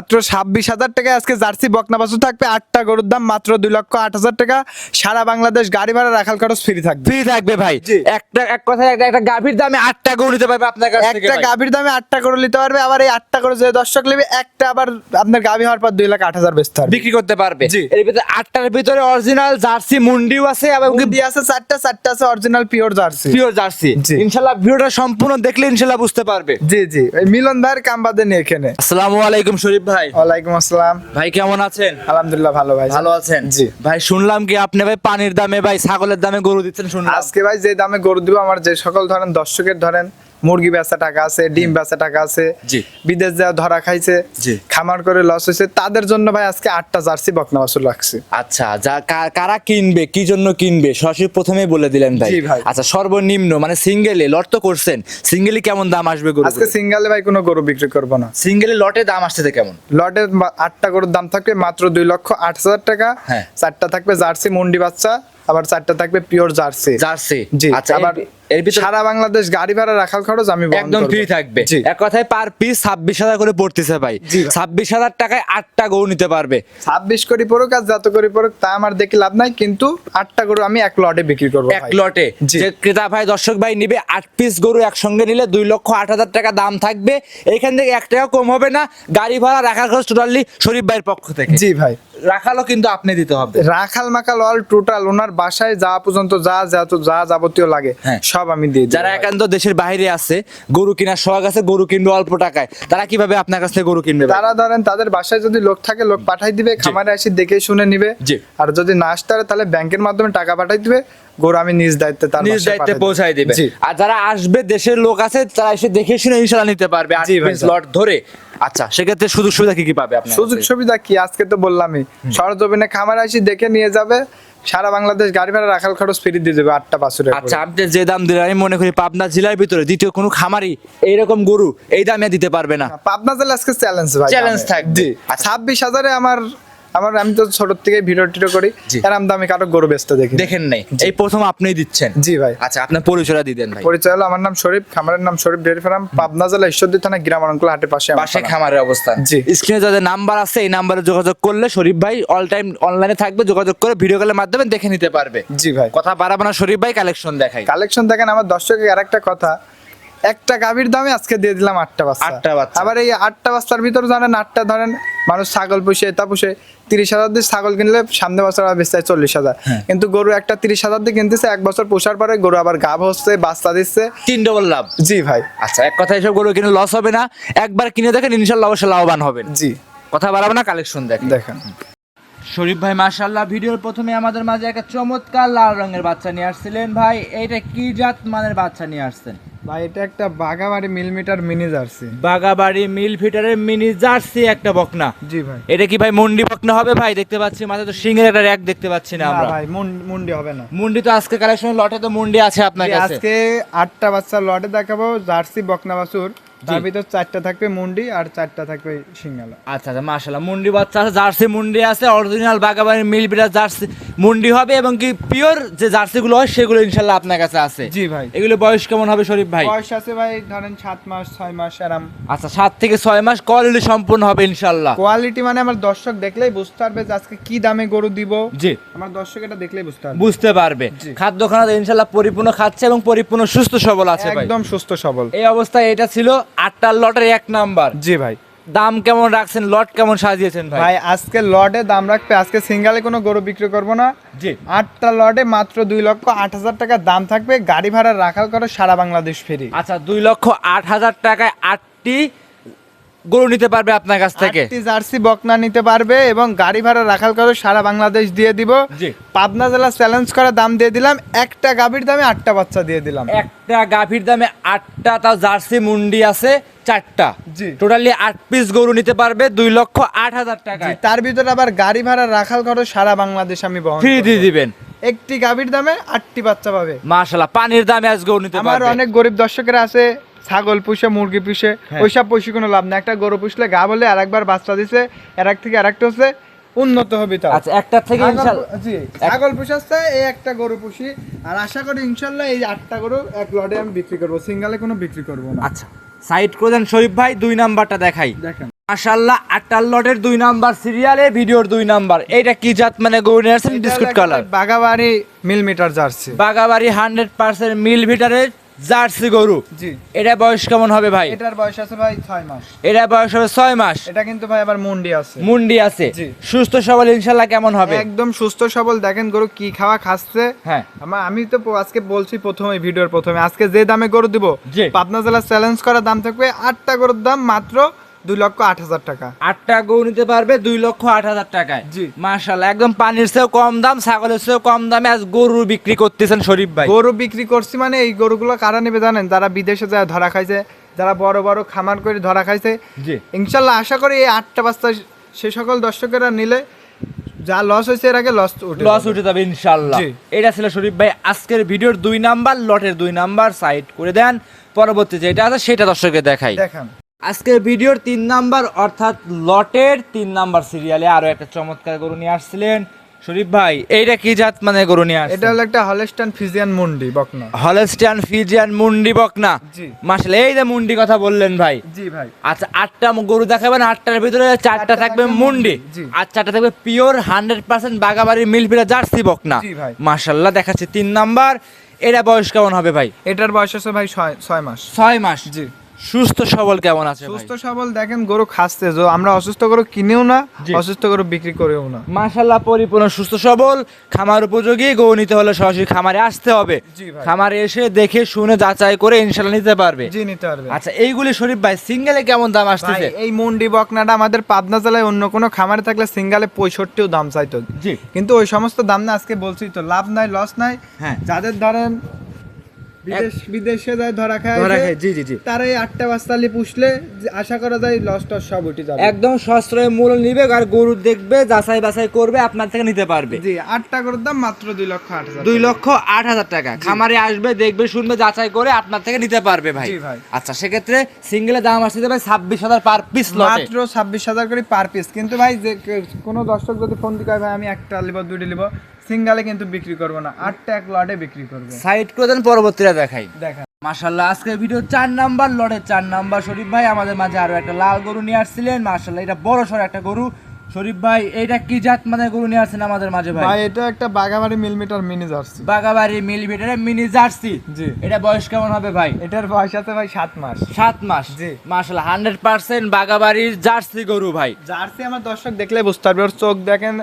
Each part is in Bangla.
মাত্র 26,000 টাকা আজকে জার্সি বকনা বাছুর থাকবে। 8টা গরুর দাম মাত্র 2,08,000 টাকা। সারা বাংলাদেশ গাড়ি ভাড়া রাখাল খরচ ফ্রি থাকবে। ফ্রি থাকবে ভাই। এক কথায় একটা গাভীর দামে 8টা গরু নিতে পারবে আপনার কাছ থেকে। একটা গাভীর দামে 8টা গরু নিতে পারবে। আবার এই 8টা গরু যে দর্শক নেবে একটা আবার আপনার গাভী হওয়ার পর 2,08,000 বেচতে পারবে, বিক্রি করতে পারবে। এর ভিতরে 8টার ভিতরে অরিজিনাল জার্সি মুন্ডিও আছে এবং মুন্ডি আছে 4টা আছে original pure jersey. Pure jersey. ইনশাআল্লাহ ভিডিওটা সম্পূর্ণ দেখলে ইনশাআল্লাহ বুঝতে পারবে। জি জি, এই মিলন ভাইয়ের কামবাদে নিয়ে এখানে। আসসালামু আলাইকুম শরীফ ভাই। ওয়ালাইকুম আসসালাম ভাই, কেমন আছেন? আলহামদুলিল্লাহ ভালো ভাই। ভালো আছেন? জি ভাই, শুনলাম কি আপনি ভাই পানির দামে ভাই ছাগলের দামে গরু দিচ্ছেন শুনলাম। আজকে ভাই যে দামে গরু দিব, আমার যে সকল ধরেন দর্শকের ধরেন মুরগি বেচা টাকা আছে, ডিম বেচা টাকা আছে, জি, বিদেশ যা ধরা খাইছে, জি, খামার করে লস হয়েছে, তাদের জন্য ভাই আজকে 8টা জার্সি বকনা বাছুর রাখছি। আচ্ছা, যা কারা কিনবে, কি জন্য কিনবে সরাসরি প্রথমেই বলে দিলেন ভাই। জি ভাই। আচ্ছা, সর্বনিম্ন মানে সিঙ্গেলে লট তো করছেন, সিঙ্গেলি কেমন দাম আসবে গরু? আজকে সিঙ্গেলে ভাই কোনো গরু বিক্রি করব না। সিঙ্গেলে লটে দাম আসছে কেমন? লটে 8টা গরুর দাম থাকবে মাত্র 2,08,000 টাকা। হ্যাঁ। 4টা থাকবে জার্সি মুন্ডি বাচ্চা, আবার 4টা থাকবে পিওর জার্সি। জার্সি। জি। আচ্ছা, আবার এর ভিতরে সারা বাংলাদেশ গাড়ি ভাড়া রাখাল খরচ আমি বহন একদম করব। ফ্রি থাকবে। জি। এক কথায় পার পিস 26,000 করে পড়তেছে ভাই। জি। 26,000 টাকায় 8টা গরু নিতে পারবে। 26 কোটি পড়ুক আর যত কোটি পড়ুক তা আমার দেখে লাভ নাই, কিন্তু 8টা গরু আমি এক লটে বিক্রি করব। এক লটে জি। যে ক্রেতা ভাই দর্শক ভাই নিবে 8 পিস গরু একসঙ্গে নিলে 2,08,000 টাকা দাম থাকবে। এইখান থেকে 1 টাকা কম হবে না। গাড়ি ভাড়া রাখার খরচ টোটালি শরীফ ভাইয়ের পক্ষ থেকে। জি ভাই। রাখালও কিন্তু আপনি দিতে হবে। রাখাল মাকাল অল টোটাল ওনার বাসায় যাওয়া পর্যন্ত যা যাবতীয় লাগে হ্যাঁ। সব আমি দিয়ে দিই। যারা একান্ত দেশের বাইরে আছে, গরু কেনার শখ আছে, গরু কিনবে অল্প টাকায়, তারা কিভাবে আপনার কাছ থেকে গরু কিনবে ভাই? তারা ধরেন তাদের বাসায় যদি লোক থাকে, লোক পাঠাই দিবে, খামারে এসে দেখে শুনে নিবে। জি। আর যদি না আসতে পারে তাহলে ব্যাংকের মাধ্যমে টাকা পাঠাই দিবে, গরু আমি নিজ দায়িত্বে তার নিজ বাসায় দায়িত্বে পাঠাই পৌঁছায় দিবে। জি। আর যারা আসবে দেশের লোক আছে, তারা এসে দেখে শুনে ইনশাআল্লাহ নিতে পারবে 8 জি ভাই, পিস লট ধরে। আচ্ছা, সেক্ষেত্রে সুযোগ সুবিধা কি কি পাবে আপনার? সুযোগ সুবিধা কি আজকে তো বললামই, সরজমিনে খামারে এসে দেখে নিয়ে যাবে, সারা বাংলাদেশ গাড়ি ভাড়া রাখাল খরচ ফ্রি দিয়ে দেবে 8টা বাছুরের। আচ্ছা, আপনি যে দাম দিলেন আমি মনে করি পাবনা জেলার ভিতরে দ্বিতীয় কোনো খামারি এইরকম গরু এই দামে দিতে পারবে না। পাবনা জেলা আজকে চ্যালেঞ্জ ভাই, চ্যালেঞ্জ থাকবে। জি। 26,000-এ আমি তো ছোট থেকে ভিডিও টিডিও করি, জি। এরকম দামে কারো গরু বেচতে দেখি। দেখেন নাই, এই প্রথম আপনিই দিচ্ছেন। জি ভাই। আচ্ছা, আপনার পরিচয়টা দিয়ে দেন ভাই। পরিচয় হলো, আমার নাম শরীফ, খামারের নাম শরীফ ডেয়ারি ফার্ম, পাবনা জেলা ঈশ্বরদী থানা গ্রামাঞ্চল হাটের পাশে আমার পাশে খামার। খামারের অবস্থান। জি। স্ক্রিনে যাদের নাম্বার আছে এই নাম্বারে যোগাযোগ করলে শরীফ ভাই অল টাইম অনলাইনে থাকবে, যোগাযোগ করে ভিডিও কলের মাধ্যমে দেখে নিতে পারবে। জি ভাই। কথা বাড়াবো না, শরীফ ভাই কালেকশন দেখাই। কালেকশন দেখেন, আমার দর্শকের আরেকটা কথা, একটা গাভীর দামে আজকে দিয়ে দিলাম 8টা বাচ্চা। 8টা বাচ্চা। আবার এই 8টা বাচ্চার ভিতরে জানেন 8টা ধরেন মানুষ ছাগল পুষে, এটা পুষে 30,000 দিয়ে ছাগল কিনলে সামনে বছর আবার বেচতে হয় 40,000, কিন্তু গরু একটা 30,000 দিয়ে কিনতেছে, 1 বছর পোষার পরে গরু আবার গাভ হচ্ছে, বাচ্চা দিচ্ছে, 3 ডবল লাভ। জি ভাই। আচ্ছা, এক কথা এসব গরু কিনে লস হবে না, একবার কিনে দেখেন ইনশাআল্লাহ অবশ্যই লাভবান হবেন। জি। কথা বাড়াবো না, কালেকশন দেখেন। দেখেন শরীফ ভাই মাশাআল্লাহ ভিডিওর প্রথমে আমাদের মাঝে একটা চমৎকার লাল রঙের বাচ্চা নিয়ে আসছিলেন ভাই। এইটা কি জাত মানের বাচ্চা নিয়ে আসছেন ভাই? এটা একটা Bagabari millimetre mini jersey. Bagabari মিল ফিটারের মিনি জার্সি একটা বকনা। জি ভাই। এটা কি ভাই মুন্ডি বকনা হবে ভাই? দেখতে পাচ্ছি মাথায় তো সিংহের একটা র‍্যাক দেখতে পাচ্ছি না না আমরা। ভাই, মুন্ডি হবে না। মুন্ডি তো আজকে কালেকশন লটে তো মুন্ডি আছে আপনার কাছে। আজকে 8টা বাচ্চা লটে দেখাবো, জার্সি বকনা বাছুর, তার ভিতর 4টা থাকবে মুন্ডি আর 4টা থাকবে সিঙ্গালা। আচ্ছা আচ্ছা, মাশাআল্লাহ মুন্ডি বাচ্চা আছে, জার্সি মুন্ডি আছে, অরিজিনাল বাগাবাড়ি মিল ফিটার জার্সি মুন্ডি হবে এবং কি পিওর যে জার্সি গুলো হয় সেগুলো ইনশাআল্লাহ আপনার কাছে আছে। জি ভাই। এগুলো বয়স কেমন হবে শরীফ ভাই? বয়স আছে ভাই ধরেন 7 মাস 6 মাস এরকম। আচ্ছা, 7 থেকে 6 মাস, কোয়ালিটি সম্পূর্ণ হবে ইনশাআল্লাহ। কোয়ালিটি মানে আমার দর্শক দেখলেই বুঝতে পারবে যে আজকে কি দামে গরু দিব। জি, আমার দর্শক এটা দেখলেই বুঝতে পারবে। জি। খাদ্য খানা ইনশাআল্লাহ পরিপূর্ণ খাচ্ছে এবং পরিপূর্ণ সুস্থ সবল আছে ভাই। একদম সুস্থ সবল। এই অবস্থায় এটা ছিল 8টা লটের 1 নাম্বার। জি ভাই। দাম কেমন রাখছেন, লট কেমন সাজিয়েছেন ভাই? ভাই আজকে লটে দাম রাখবে, আজকে সিঙ্গেলে কোনো গরু বিক্রি করব না। জি। 8টা লটে মাত্র 2,08,000 টাকা দাম থাকবে, গাড়ি ভাড়া রাখাল করে সারা বাংলাদেশ ফ্রি। আচ্ছা, 2,08,000 টাকায় 8টি গরু নিতে পারবে আপনার কাছ থেকে। 8টি জার্সি বকনা নিতে পারবে এবং গাড়ি ভাড়া রাখাল করে সারা বাংলাদেশ দিয়ে দিব। জি। পাবনা জেলা চ্যালেঞ্জ করা দাম দিয়ে দিলাম, একটা গাভীর দামে 8টা বাচ্চা দিয়ে দিলাম। একটা গাভীর দামে 8টা, তাও জার্সি মুন্ডি আছে 4টা। জি। টোটালি 8 পিস গরু নিতে পারবে 2,08,000 টাকায়। তার ভিতরে আবার গাড়ি ভাড়া রাখাল খরচ সারা বাংলাদেশ আমি বহন ফ্রি করব। দিয়ে দিবেন। একটি গাভীর দামে 8টি বাচ্চা পাবে। মাশাআল্লাহ, পানির দামে আজ গরু নিতে আমার পারবে। অনেক গরিব দর্শকেরা আছে, ছাগল পুষে মুরগি পুষে, ওইসব পুষে কোনো লাভ না। একটা গরু পুষলে গা বলে আরেকবার বাচ্চা দিছে, এর থেকে আরেকটা হচ্ছে উন্নত হবে। তাও আচ্ছা, একটা থেকে ইনশাআল্লাহ জি, ছাগল পুষাচ্ছে, এই একটা গরু পুষি, আর আশা করি ইনশাআল্লাহ এই 8টা গরু এক লটে আমি বিক্রি করব, সিঙ্গেলে কোনো বিক্রি করব না। আচ্ছা, সাইড করে দেন শরীফ ভাই, 2 নাম্বারটা দেখাই। দেখেন মাশাআল্লাহ 8টার লটের 2 নাম্বার সিরিয়ালে ভিডিওর 2 নাম্বার। এটা কি জাত মানে গরু নিয়ে আসছেন? Biscuit colour Bagabari millimetre jersey. Bagabari 100% মিল ভিটারের জার্সি গরু। জি। এটা বয়স কেমন হবে ভাই? এটার বয়স আছে ভাই 6 মাস। এটা বয়স হবে 6 মাস। এটা কিন্তু ভাই আবার মুন্ডি আছে। মুন্ডি আছে। জি। সুস্থ সবল ইনশাআল্লাহ কেমন হবে? একদম সুস্থ সবল। দেখেন গরু কি খাওয়া খাচ্ছে। হ্যাঁ। আমি তো আজকে বলছি প্রথমে ভিডিওর প্রথমে, আজকে যে দামে গরু দিব, জি। পাবনা জেলা চ্যালেঞ্জ করা দাম থাকবে 8টা গরুর দাম মাত্র 2,08,000 টাকা। 8টা গরু নিতে পারবে 2,08,000 টাকায়। জি। মাশাআল্লাহ একদম পানির চেয়েও কম দাম, ছাগলের চেয়েও কম দামে আজ গরু বিক্রি করতেছেন শরীফ ভাই। গরু বিক্রি করছি মানে এই গরুগুলো কারা নেবে জানেন? যারা বিদেশে যায় ধরা খাইছে, যারা বড় বড় খামার করে ধরা খাইছে। জি। ইনশাল্লাহ আশা করি এই 8টা বাচ্চা সে সকল দর্শকেরা নিলে যা লস হয়েছে এর আগে লস উঠে যাবে ইনশাআল্লাহ। জি। এটা ছিল শরীফ ভাই আজকের ভিডিওর 2 নাম্বার লটের 2 নাম্বার সাইড করে দেন। পরবর্তী যেটা আছে সেটা দর্শককে দেখাই। দেখান। আজকের ভিডিওর 3 নাম্বার অর্থাৎ লটের 3 নাম্বার সিরিয়ালে আরো একটা চমৎকার গরু নিয়ে আসছিলেন শরীফ ভাই। এইটা কি জাত মানে গরু নিয়ে আসছেন? এটা হলো একটা হলস্টাইন ফ্রিজিয়ান মুন্ডি বকনা। হলস্টাইন ফ্রিজিয়ান মুন্ডি বকনা। জি। মাশাআল্লাহ এই যে মুন্ডি কথা বললেন ভাই। জি ভাই। আচ্ছা 8টা গরু দেখাবেন, 8টার ভিতরে 4টা থাকবে মুন্ডি জি। আর 4টা থাকবে পিওর 100% বাগাবাড়ি মিলফিরা জার্সি বকনা। জি ভাই। মাশাআল্লাহ দেখাচ্ছি 3 নাম্বার। এটা বয়স কেমন হবে ভাই? এটার বয়স আছে ভাই 6 মাস। 6 মাস। জি। সুস্থ সবল কেমন আছে ভাই? সুস্থ সবল। দেখেন গরু খাচ্ছে, যে আমরা অসুস্থ গরু কিনেও না, জি। অসুস্থ গরু বিক্রি করেও না। মাশাআল্লাহ পরিপূর্ণ সুস্থ সবল, খামার উপযোগী। গরু নিতে হলে সরাসরি খামারে আসতে হবে। জি ভাই। খামারে এসে দেখে শুনে যাচাই করে ইনশাআল্লাহ নিতে পারবে। জি নিতে পারবে। আচ্ছা এইগুলি শরীফ ভাই সিঙ্গেলে কেমন দাম ভাই আসতেছে? এই মুন্ডি বকনাটা আমাদের পাবনা জেলায় অন্য কোনো খামারে থাকলে সিঙ্গালে 65ও দাম চাইতো। জি। কিন্তু ওই সমস্ত দাম না, আজকে বলছি তো লাভ নাই লস নাই। হ্যাঁ। যাদের ধরেন বিদেশে যায় ধরা খায়, জি জি জি। তারা এই 8টা বাচ্চালি পুষলে আশা করা যায় লস টস সব উঠে যাবে। একদম সস্তায় মূল্য নিবে আর গরু দেখবে, যাচাই বাছাই করবে, আপনার থেকে নিতে পারবে। জি 8টা গরুর দাম মাত্র 2,08,000। 2,08,000 টাকা। খামারে আসবে, দেখবে, শুনবে, যাচাই করে আপনার থেকে নিতে পারবে ভাই। জি ভাই। আচ্ছা সেক্ষেত্রে সিঙ্গেলে দাম আসছে ভাই 26,000 পার পিস লটে। মাত্র 26,000 করে পার পিস। কিন্তু ভাই যে কোনো দর্শক যদি ফোন দিয়ে কয় ভাই আমি একটা লিব দুইটা লিব, সিঙ্গালে কিন্তু বিক্রি করবো না, 8টা এক লটে বিক্রি করবো। সাইড করে দেন, পরবর্তীটা দেখাই। দেখা মাশাআল্লাহ আজকে ভিডিও 4 নাম্বার লটের 4 নাম্বার শরীফ ভাই আমাদের মাঝে আরো একটা লাল গরু নিয়ে আসছিলেন। মাশাআল্লাহ এটা বড় সড় একটা গরু। শরীফ ভাই এটা কি জাত মানে গরু নিয়ে আসছেন আমাদের মাঝে ভাই? ভাই এটা একটা Bagabari millimetre mini jersey. Bagabari মিলিমিটারে মিনি জার্সি। জি। এটা বয়স কেমন হবে ভাই? এটার বয়স আছে ভাই 7 মাস। 7 মাস। জি। মাশাআল্লাহ 100% বাগাবাড়ির জার্সি গরু ভাই। জার্সি আমার দর্শক দেখলে বুঝতে পারবে। ওর চোখ দেখেন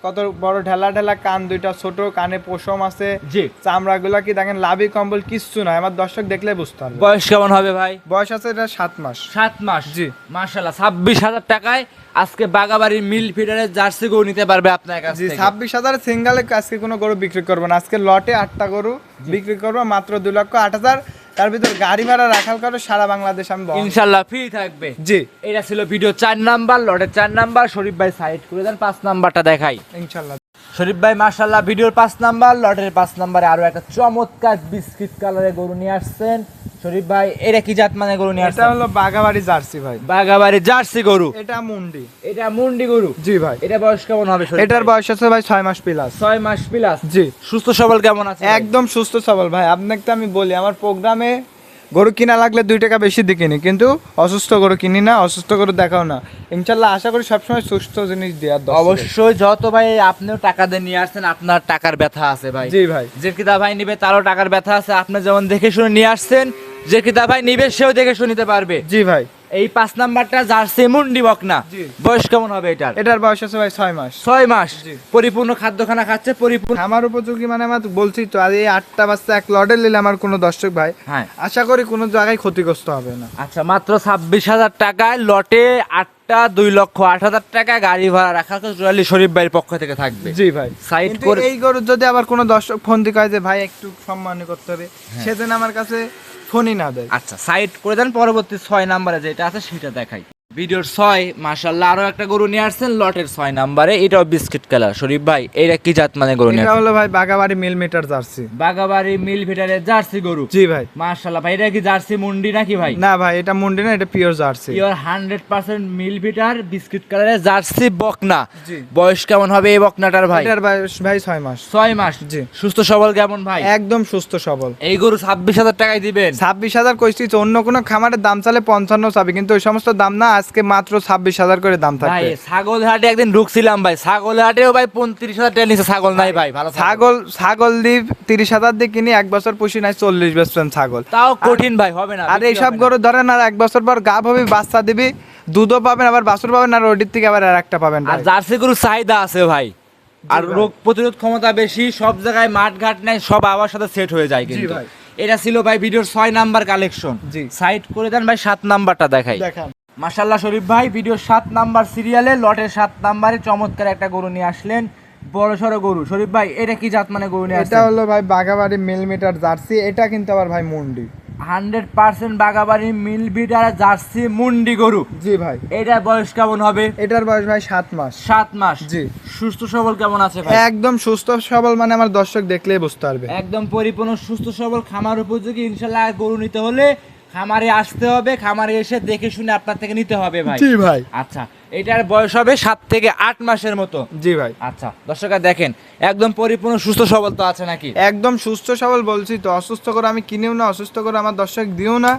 কত বড়, ঢেলা ঢেলা কান, দুইটা ছোট, কানে পশম আছে। জি। চামড়াগুলা কি দেখেন, লাভি কম্বল কিচ্ছু নাই, আমার দর্শক দেখলে বুঝতে পারবে। বয়স কেমন হবে ভাই? বয়স আছে এটা 7 মাস। 7 মাস। জি। মাশাআল্লাহ 26,000 টাকায় আজকে বাগাবাড়ির মিল ফিডারের জার্সি গরু নিতে পারবে আপনার কাছ জি থেকে। 26,000 সিঙ্গেলে আজকে কোনো গরু বিক্রি করবো না। আজকে লটে 8টা গরু বিক্রি করবো মাত্র 2,08,000। তার ভিতর গাড়ি ভাড়া রাখাল করে সারা বাংলাদেশ আমি বহন। ইনশাআল্লাহ ফ্রি থাকবে। জি এটা ছিল ভিডিও 4 নাম্বার লটের 4 নাম্বার। শরীফ ভাই সাইড করে দেন, 5 নাম্বারটা দেখাই। ইনশাল্লাহ। শরীফ ভাই মাশাআল্লাহ ভিডিওর 5 নাম্বার লটের 5 নাম্বারে আরো একটা চমৎকার বিস্কিট কালারের গরু নিয়ে আসছেন শরীফ ভাই। এটা কি জাত মানে গরু নিয়ে এটা আসছেন? হলো বাগাবাড়ি জার্সি ভাই। বাগাবাড়ি জার্সি গরু। এটা মুন্ডি। এটা মুন্ডি গরু। জি ভাই। এটা বয়স কেমন হবে শরীফ এটার ভাই? বয়স আছে ভাই 6 মাস প্লাস। 6 মাস প্লাস। জি। সুস্থ সবল কেমন আছে ভাই? একদম সুস্থ সবল ভাই। আপনাকে তো আমি বলি আমার প্রোগ্রামে গরু কিনা লাগলে 2 টাকা বেশি দিয়ে কিনি, কিন্তু অসুস্থ গরু কিনি না, অসুস্থ গরু দেখাও না। ইনশাল্লাহ আশা করি সবসময় সুস্থ জিনিস দেওয়ার দরকার। অবশ্যই যত ভাই আপনিও টাকা দিয়ে নিয়ে আসছেন, আপনার টাকার ব্যথা আছে ভাই। জি ভাই। যে ক্রেতা ভাই নিবে তারও টাকার ব্যথা আছে। আপনি যেমন দেখে শুনে নিয়ে আসছেন, যে ক্রেতা ভাই নিবে সেও দেখে শুনে নিতে পারবে। জি ভাই। এই 5 নাম্বারটা জার্সি মুন্ডি বকনা। জি। বয়স কেমন হবে এটার? এটার বয়স আছে ভাই 6 মাস। 6 মাস। জি। পরিপূর্ণ খাদ্য খানা খাচ্ছে, পরিপূর্ণ। আমার উপযোগী মানে আমার বলছি তো, আর এই 8টা বাচ্চা এক লটে নিলে আমার কোনো দর্শক ভাই হ্যাঁ। আশা করি কোনো জায়গায় ক্ষতিগ্রস্ত হবে না। আচ্ছা মাত্র 26,000 টাকায় লটে 8টা 2,08,000 টাকা গাড়ি ভাড়া রাখা টোটালি শরীফ ভাইয়ের পক্ষ থেকে থাকবে। জি ভাই। সাইড কিন্তু করে এই গরু যদি আবার কোনো দর্শক ফোন দিয়ে কয় যে ভাই একটু সম্মান করতে হবে, সেদিন আমার কাছে ফোনই না দেয়। আচ্ছা সাইড করে দেন, পরবর্তী 6 নাম্বারে যেটা আছে সেটা দেখাই। ভিডিওর 6 মাশাআল্লাহ আরো একটা গরু নিয়ে আসছেন লটের 6 নাম্বারে। এটাও বিস্কিট কালার। শরীফ ভাই এটা কি জাত মানে গরু নিয়ে এটা আসছেন? হলো ভাই বাগাবাড়ি মিলিমিটার জার্সি। বাগাবাড়ি মিল ভিটারের জার্সি গরু। জি ভাই। মাশাআল্লাহ ভাই এটা কি জার্সি মুন্ডি নাকি ভাই? না ভাই এটা মুন্ডি না, এটা পিওর জার্সি। পিওর 100% মিল ভিটার বিস্কিট কালারের জার্সি বকনা। জি। বয়স কেমন হবে এই বকনাটার ভাই? এটার বয়স ভাই 6 মাস। 6 মাস। জি। সুস্থ সবল কেমন ভাই? একদম সুস্থ সবল। এই গরু 26,000 টাকায় দিবেন? 26,000 কইছি তো, অন্য কোনো খামারের দাম চালে 55 চাবি, কিন্তু ওই সমস্ত দাম না। আর আজকে মাত্র 26,000 করে দাম ভাই থাকবে। ছাগল হাটে একদিন ঢুকছিলাম ভাই, ছাগল হাটেও ভাই 35,000 টাকা নিচে ছাগল নাই ভাই। ভালো ছাগল দিয়ে 30,000 দিয়ে কিনি, 1 বছর পুষি নাই 40 বেচবেন ছাগল। তাও কঠিন ভাই, হবে না। আর এইসব গরু ধরেন আর 1 বছর পর গাভ হবে, বাচ্চা দিবি, দুধও পাবেন, আবার বাছুর পাবেন, আর ওটির থেকে আবার আরেকটা পাবেন আর ভাই। জার্সি গরুর চাহিদা আছে ভাই, আর ভাই। রোগ প্রতিরোধ ক্ষমতা বেশি, সব জায়গায় মাঠ ঘাট নাই, সব আবার সাথে সেট হয়ে যায় কিন্তু। ভাই। এটা ছিল ভাই ভিডিওর 6 নাম্বার কালেকশন। জি। সাইড করে দেন ভাই, 7 নাম্বারটা দেখাই। দেখান। মাশাআল্লাহ শরীফ ভাই, ভিডিওর 7 নাম্বার সিরিয়ালে লটের 7 নাম্বারে চমৎকার একটা গরু নিয়ে আসলেন, বড় সড়ো গরু। শরীফ ভাই এটা কি জাত মানে গরু নিয়ে এটা আসলেন? হলো ভাই বাগাবাড়ি মিলিমিটার জার্সি, এটা কিন্তু আবার ভাই মুন্ডি। 100% বাগাবাড়ি মিল বিটার জার্সি মুন্ডি গরু। জি ভাই। এটার বয়স কেমন হবে? এটার বয়স ভাই 7 মাস। 7 মাস। জি। সুস্থ সবল কেমন আছে ভাই? একদম সুস্থ সবল, মানে আমার দর্শক দেখলেই বুঝতে পারবে। একদম পরিপূর্ণ সুস্থ সবল, খামার উপযোগী। ইনশাল্লাহ গরু নিতে হলে খামারে আসতে হবে, খামারে এসে দেখে শুনে আপনার থেকে নিতে হবে ভাই। জি ভাই। আচ্ছা, এটার বয়স হবে 7 থেকে 8 মাসের মতো। জি ভাই। আচ্ছা দর্শকরা দেখেন, একদম পরিপূর্ণ সুস্থ সবল তো আছে নাকি? একদম সুস্থ সবল বলছি তো, অসুস্থ করে আমি কিনেও না, অসুস্থ করে আমার দর্শক দিও না।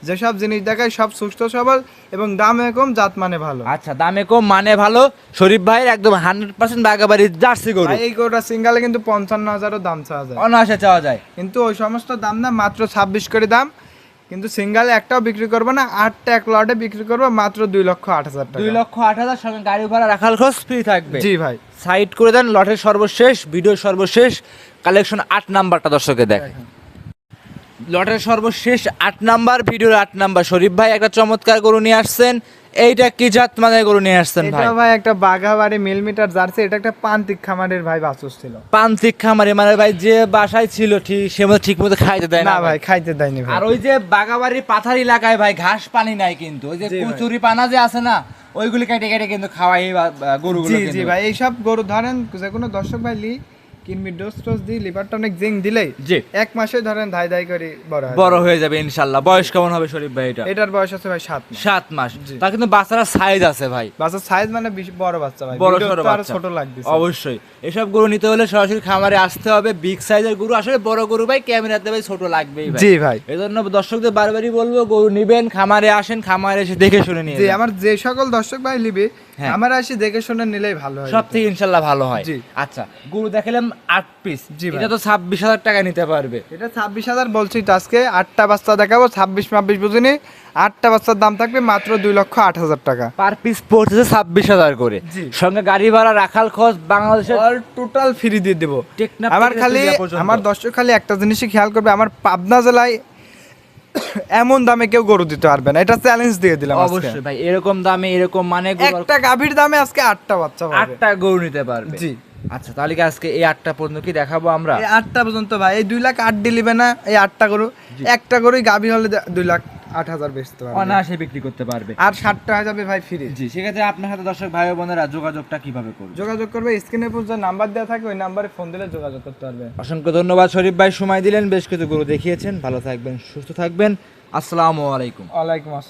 যেসব জিনিস দেখায় সব সুস্থ সবল এবং দামে কম, জাত মানে ভালো। আচ্ছা, দামে কম মানে ভালো। শরীফ ভাইয়ের একদম 100% বাগাবাড়ির জার্সি গরু। ভাই এই গরুটা সিঙ্গালে কিন্তু 55,000 দাম চাওয়া যায়, অনায়াসে চাওয়া যায়। কিন্তু ওই সমস্ত দাম না, মাত্র 26 করে দাম। কিন্তু সিঙ্গালে একটাও বিক্রি করবো না, 8টা এক লটে বিক্রি করবো মাত্র 2,08,000 টাকা। 2,08,000 সঙ্গে গাড়ি ভাড়া রাখার খরচ ফ্রি থাকবে। জি ভাই। সাইড করে দেন, লটের সর্বশেষ, ভিডিওর সর্বশেষ কালেকশন 8 নাম্বারটা দর্শকে দেখেন। লটের সর্বশেষ 8 নাম্বার, ভিডিওর 8 নাম্বার। শরীফ ভাই একটা চমৎকার গরু নিয়ে আসছেন। এইটা কি জাত মানে গরু নিয়ে আসছেন ভাই? এটা ভাই একটা বাঘাবাড়ি মিলিমিটার জার্সি, এটা একটা প্রান্তিক খামারের ভাই বাছুর ছিল। প্রান্তিক খামারে মানে ভাই যে বাসায় ছিল ঠিক সে মতো ঠিক মতো খাইতে দেয় না না ভাই, খাইতে দেয়নি ভাই। আর ওই যে বাগাবাড়ি পাথার এলাকায় ভাই ঘাস পানি নাই, কিন্তু ওই যে জি ভাই। কচুরি পানা যে আছে না, ওইগুলি কেটে কেটে কিন্তু খাওয়াই গরুগুলো। জি জি ভাই, এইসব গরু ধরেন যে কোনো দর্শক ভাই কিনবি, ডোজ টোজ দিই, লিভারটা অনেক জিং দিলেই জি 1 মাসে ধরেন ধাই ধাই করে বড় হয়ে যাবে ইনশাল্লাহ। বয়স কেমন হবে শরীফ ভাই এটা? এটার বয়স আছে ভাই 7 মাস। 7 মাস। জি। তা কিন্তু বাচ্চারা সাইজ আছে ভাই, বাচ্চার সাইজ মানে বড় বাচ্চা ভাই, বড় ভিডিওতে সড়ো আরো বাচ্চা। ছোট লাগবে। অবশ্যই এসব গরু নিতে হলে সরাসরি খামারে আসতে হবে। বিগ সাইজের গরু, আসলে বড় গরু ভাই ক্যামেরাতে ভাই ছোট লাগবেই ভাই। জি ভাই। এজন্য দর্শকদের বারবারই বলবো, গরু নিবেন খামারে আসেন, খামারে এসে দেখে শুনে নিয়ে জি, যান। আমার যে সকল দর্শক ভাই নিবে হ্যাঁ। আমার আসি দেখে শুনে নিলেই ভালো হয়। সব থেকে ইনশাল্লাহ ভালো হয়। জি। আচ্ছা, গরু দেখালাম 8 পিস। জি ভাই। এটা তো 26,000 টাকা নিতে পারবে। এটা 26,000 বলছি তো, আজকে 8টা বাচ্চা দেখাবো, 26 বুঝিনি। 8টা বাচ্চার দাম থাকবে মাত্র 2,08,000 টাকা। পার পিস পড়তেছে 26,000 করে। জি। সঙ্গে গাড়ি ভাড়া, রাখাল খরচ, বাংলাদেশের অল টোটাল ফ্রি দিয়ে দেবো। টেকনাফ আমার থেকে খালি তেতুলিয়া পর্যন্ত। আমার দর্শক খালি একটা জিনিসই খেয়াল করবে, আমার পাবনা জেলায় এমন দামে কেউ গরু দিতে পারবে না, এটা চ্যালেঞ্জ দিয়ে দিলাম আজকে। অবশ্যই ভাই, এরকম দামে এরকম মানে গরু একটা গাভীর দামে আজকে 8টা বাচ্চা পাবে। 8টা গরু নিতে পারবে। জি। আচ্ছা, তাহলে কি আজকে এই 8টা পর্যন্ত কি দেখাবো আমরা? এই 8টা পর্যন্ত ভাই, এই 2,08,000 দিলিবে না, এই 8টা গরু, একটা গরুই গাভী হলে 2,08,000 বেচতে পারবে। অনায়াসে বিক্রি করতে পারবে। আর 60টা হয়ে যাবে ভাই ফ্রি। জি, সেক্ষেত্রে আপনার সাথে দর্শক ভাই ও বোনেরা যোগাযোগটা কিভাবে করবে? যোগাযোগ করবে, স্ক্রিনে যে নাম্বার দেওয়া থাকে ওই নাম্বারে ফোন দিলে যোগাযোগ করতে পারবে। অসংখ্য ধন্যবাদ শরীফ ভাই, সময় দিলেন, বেশ কিছু গরু দেখিয়েছেন। ভালো থাকবেন, সুস্থ থাকবেন। আসসালামু আলাইকুম। ওয়ালাইকুম আসসালাম।